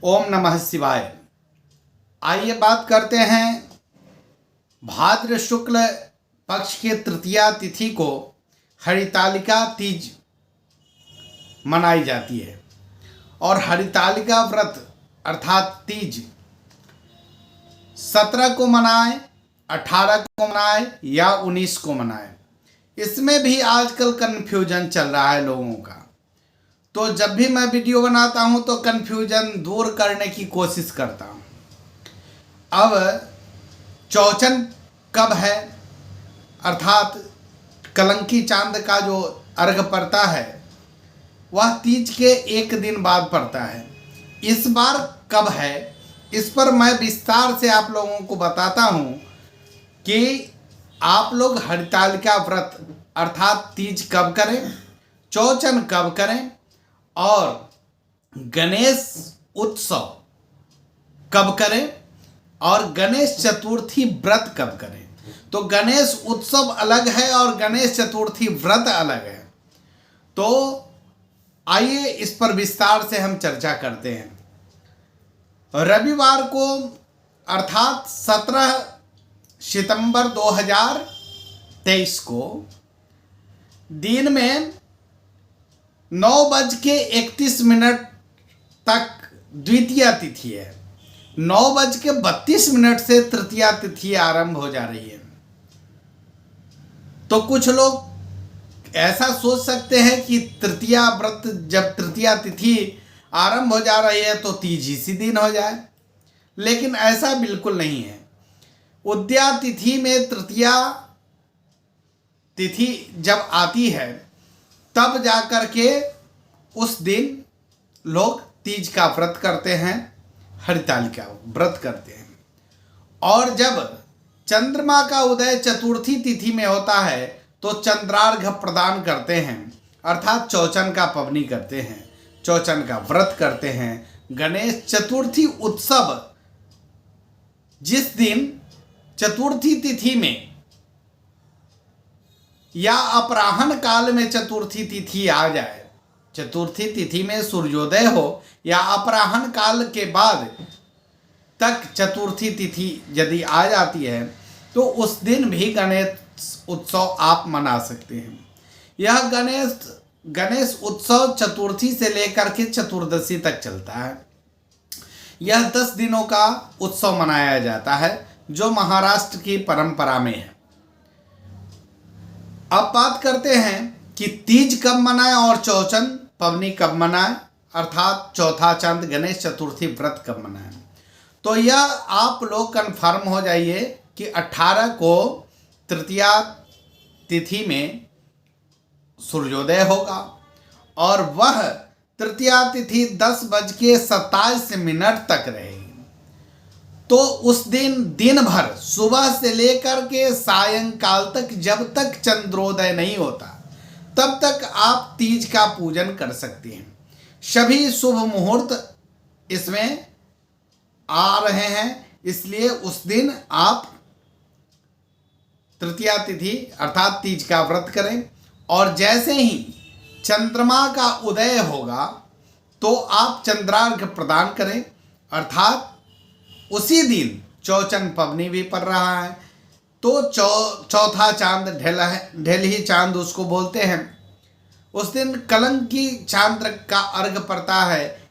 ओम नमः शिवाय। आइए बात करते हैं भाद्र शुक्ल पक्ष के तृतीया तिथि को हरितालिका तीज मनाई जाती है और हरितालिका व्रत अर्थात तीज 17 को मनाएं, 18 को मनाएं या 19 को मनाएं। इसमें भी आजकल कन्फ्यूजन चल रहा है लोगों का। तो जब भी मैं वीडियो बनाता हूं तो कन्फ्यूजन दूर करने की कोशिश करता हूं। अब चौचन कब है अर्थात कलंकी चांद का जो अर्घ पड़ता है वह तीज के एक दिन बाद पड़ता है। इस बार कब है इस पर मैं विस्तार से आप लोगों को बताता हूं कि आप लोग हरितालिका व्रत अर्थात तीज कब करें, चौचन कब करें और गणेश उत्सव कब करें और गणेश चतुर्थी व्रत कब करें। तो गणेश उत्सव अलग है और गणेश चतुर्थी व्रत अलग है। तो आइए इस पर विस्तार से हम चर्चा करते हैं। रविवार को अर्थात 17 सितंबर 2023 को दिन में 9:31 तक द्वितीया तिथि है। 9:32 से तृतीया तिथि आरंभ हो जा रही है। तो कुछ लोग ऐसा सोच सकते हैं कि तृतीया व्रत जब तृतीया तिथि आरंभ हो जा रही है तो तीज इसी दिन हो जाए, लेकिन ऐसा बिल्कुल नहीं है। उद्या तिथि में तृतीया तिथि जब आती है तब जाकर के उस दिन लोग तीज का व्रत करते हैं, हरितालिका व्रत करते हैं। और जब चंद्रमा का उदय चतुर्थी तिथि में होता है तो चंद्रार्घ प्रदान करते हैं अर्थात चौचन का पवनी करते हैं, चौचन का व्रत करते हैं। गणेश चतुर्थी उत्सव जिस दिन चतुर्थी तिथि में या अपराह्न काल में चतुर्थी तिथि आ जाए, चतुर्थी तिथि में सूर्योदय हो या अपराह्न काल के बाद तक चतुर्थी तिथि यदि आ जाती है तो उस दिन भी गणेश उत्सव आप मना सकते हैं। यह गणेश उत्सव चतुर्थी से लेकर के चतुर्दशी तक चलता है। यह 10 दिनों का उत्सव मनाया जाता है जो महाराष्ट्र की परंपरा में है। अब बात करते हैं कि तीज कब मनाएं और चौचन पवनी कब मनाएं अर्थात चौथा चांद गणेश चतुर्थी व्रत कब मनाएं। तो यह आप लोग कन्फर्म हो जाइए कि 18 को तृतीया तिथि में सूर्योदय होगा और वह तृतीया तिथि 10:27 तक रहेगी। तो उस दिन भर सुबह से लेकर के सायंकाल तक जब तक चंद्रोदय नहीं होता तब तक आप तीज का पूजन कर सकते हैं। सभी शुभ मुहूर्त इसमें आ रहे हैं, इसलिए उस दिन आप तृतीया तिथि अर्थात तीज का व्रत करें और जैसे ही चंद्रमा का उदय होगा तो आप चंद्रार्घ प्रदान करें अर्थात उसी दिन चौचन पवनी भी पड़ रहा है तो चौथा चांद ढेलही चांद उसको बोलते हैं। उस दिन कलंकी चांद का अर्घ पड़ता है।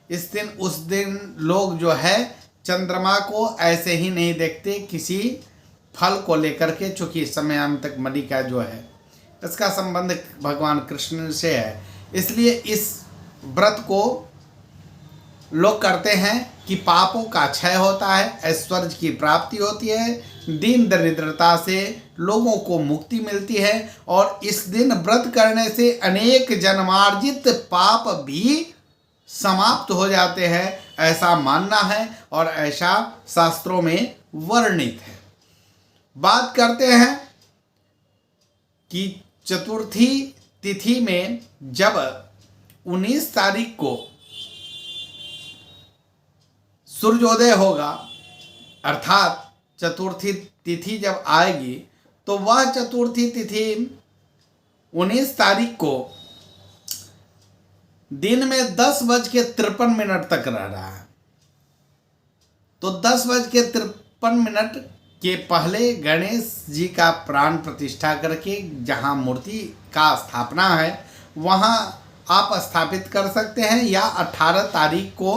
उस दिन लोग जो है चंद्रमा को ऐसे ही नहीं देखते, किसी फल को लेकर के, चूंकि समयांतक मणि का जो है इसका संबंध भगवान कृष्ण से है, इसलिए इस व्रत को लोग करते हैं कि पापों का क्षय होता है, ऐश्वर्य की प्राप्ति होती है, दीन दरिद्रता से लोगों को मुक्ति मिलती है और इस दिन व्रत करने से अनेक जन्मार्जित पाप भी समाप्त हो जाते हैं, ऐसा मानना है और ऐसा शास्त्रों में वर्णित है। बात करते हैं कि चतुर्थी तिथि में जब 19 तारीख को सूर्योदय होगा अर्थात चतुर्थी तिथि जब आएगी तो वह चतुर्थी तिथि 19 तारीख को दिन में 10:53 तक रह रहा है। तो 10:53 के पहले गणेश जी का प्राण प्रतिष्ठा करके जहाँ मूर्ति का स्थापना है वहाँ आप स्थापित कर सकते हैं, या 18 तारीख को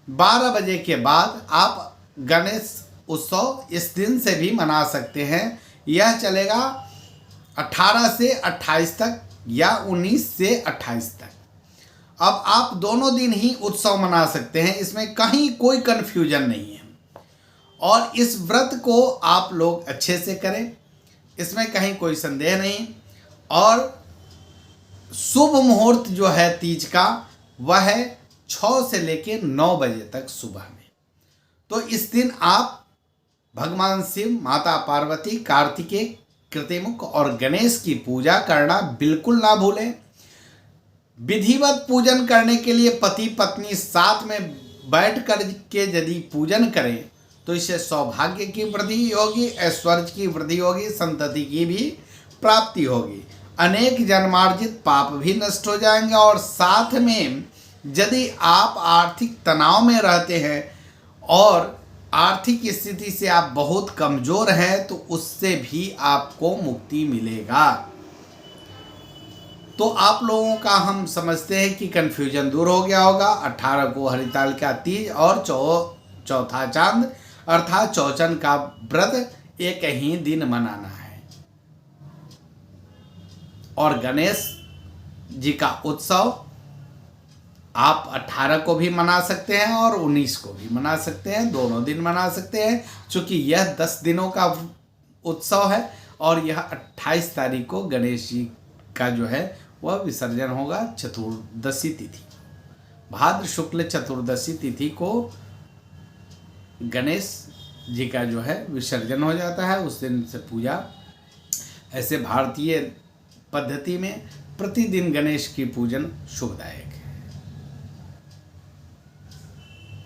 12 बजे के बाद आप गणेश उत्सव इस दिन से भी मना सकते हैं। यह चलेगा 18 से 28 तक या 19 से 28 तक। अब आप दोनों दिन ही उत्सव मना सकते हैं, इसमें कहीं कोई कन्फ्यूजन नहीं है। और इस व्रत को आप लोग अच्छे से करें, इसमें कहीं कोई संदेह नहीं। और शुभ मुहूर्त जो है तीज का वह है 6 से लेकर 9 बजे तक सुबह में। तो इस दिन आप भगवान शिव, माता पार्वती, कार्तिकेय, कृतिमुख और गणेश की पूजा करना बिल्कुल ना भूलें। विधिवत पूजन करने के लिए पति पत्नी साथ में बैठ कर के यदि पूजन करें तो इससे सौभाग्य की वृद्धि होगी, ऐश्वर्य की वृद्धि होगी, संतति की भी प्राप्ति होगी, अनेक जन्मार्जित पाप भी नष्ट हो जाएंगे। और साथ में यदि आप आर्थिक तनाव में रहते हैं और आर्थिक स्थिति से आप बहुत कमज़ोर हैं तो उससे भी आपको मुक्ति मिलेगा। तो आप लोगों का हम समझते हैं कि कन्फ्यूजन दूर हो गया होगा। 18 को हरिताल का तीज और चौथा चांद अर्थात चौचन का व्रत एक ही दिन मनाना है। और गणेश जी का उत्सव आप 18 को भी मना सकते हैं और 19 को भी मना सकते हैं, दोनों दिन मना सकते हैं, क्योंकि यह 10 दिनों का उत्सव है। और यह 28 तारीख को गणेश जी का जो है वह विसर्जन होगा। चतुर्दशी तिथि, भाद्र शुक्ल चतुर्दशी तिथि को गणेश जी का जो है विसर्जन हो जाता है। उस दिन से पूजा, ऐसे भारतीय पद्धति में प्रतिदिन गणेश की पूजन शुभदायक है।